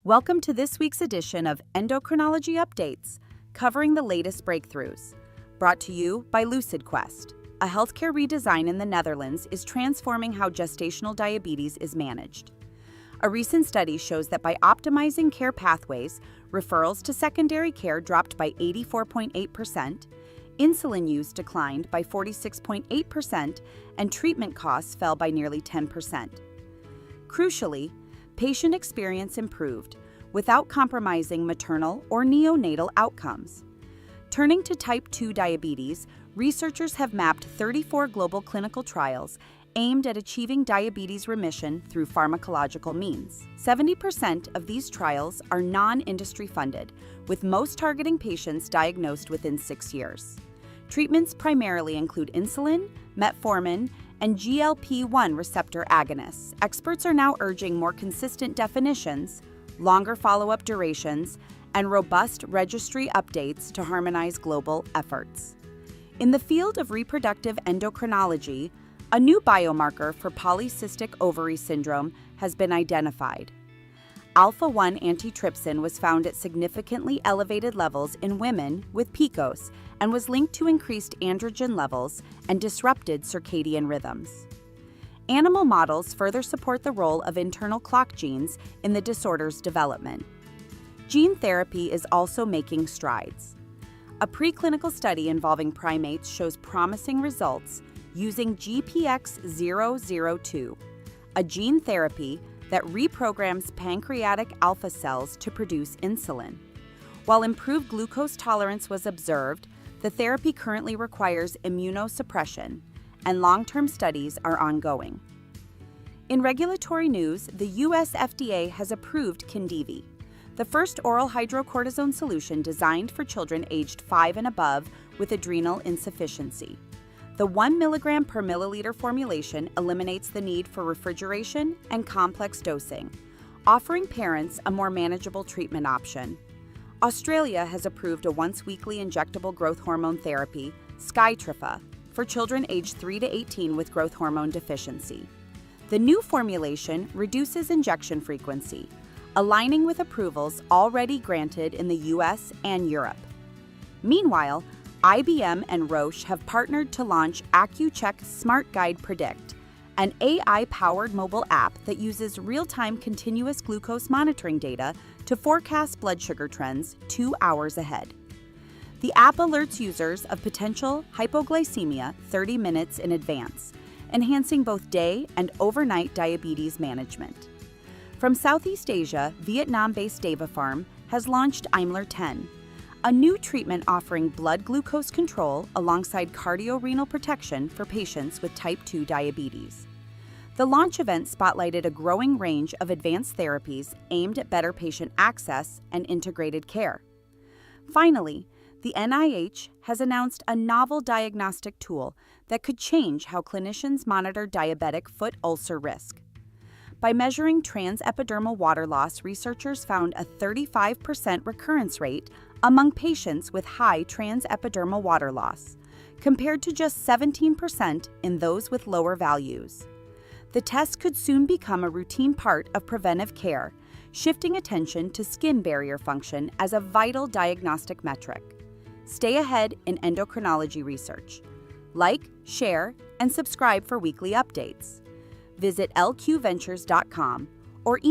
Welcome to this week's edition of Endocrinology Updates, covering the latest breakthroughs. Brought to you by LucidQuest. A healthcare redesign in the Netherlands is transforming how gestational diabetes is managed. A recent study shows that by optimizing care pathways, referrals to secondary care dropped by 84.8%, insulin use declined by 46.8%, and treatment costs fell by nearly 10%. Crucially, patient experience improved without compromising maternal or neonatal outcomes. Turning to type 2 diabetes, researchers have mapped 34 global clinical trials aimed at achieving diabetes remission through pharmacological means. 70% of these trials are non-industry funded, with most targeting patients diagnosed within 6 years. Treatments primarily include insulin, metformin, and GLP-1 receptor agonists. Experts are now urging more consistent definitions, longer follow-up durations, and robust registry updates to harmonize global efforts. In the field of reproductive endocrinology, a new biomarker for polycystic ovary syndrome has been identified. Alpha-1 antitrypsin was found at significantly elevated levels in women with PCOS and was linked to increased androgen levels and disrupted circadian rhythms. Animal models further support the role of internal clock genes in the disorder's development. Gene therapy is also making strides. A preclinical study involving primates shows promising results using GPX002, a gene therapy that reprograms pancreatic alpha cells to produce insulin. While improved glucose tolerance was observed, the therapy currently requires immunosuppression, and long-term studies are ongoing. In regulatory news, the U.S. FDA has approved Khindivi, the first oral hydrocortisone solution designed for children aged 5 and above with adrenal insufficiency. The 1 mg per milliliter formulation eliminates the need for refrigeration and complex dosing, offering parents a more manageable treatment option. Australia has approved a once-weekly injectable growth hormone therapy, Skytrofa, for children aged 3 to 18 with growth hormone deficiency. The new formulation reduces injection frequency, aligning with approvals already granted in the US and Europe. Meanwhile, IBM and Roche have partnered to launch AccuCheck Smart Guide Predict, an AI-powered mobile app that uses real-time continuous glucose monitoring data to forecast blood sugar trends 2 hours ahead. The app alerts users of potential hypoglycemia 30 minutes in advance, enhancing both day and overnight diabetes management. From Southeast Asia, Vietnam-based Davapharm has launched Imler 10, a new treatment offering blood glucose control alongside cardio-renal protection for patients with type 2 diabetes. The launch event spotlighted a growing range of advanced therapies aimed at better patient access and integrated care. Finally, the NIH has announced a novel diagnostic tool that could change how clinicians monitor diabetic foot ulcer risk. By measuring transepidermal water loss, researchers found a 35% recurrence rate among patients with high transepidermal water loss, compared to just 17% in those with lower values. The test could soon become a routine part of preventive care, shifting attention to skin barrier function as a vital diagnostic metric. Stay ahead in endocrinology research. Like, share, and subscribe for weekly updates. Visit lqventures.com or email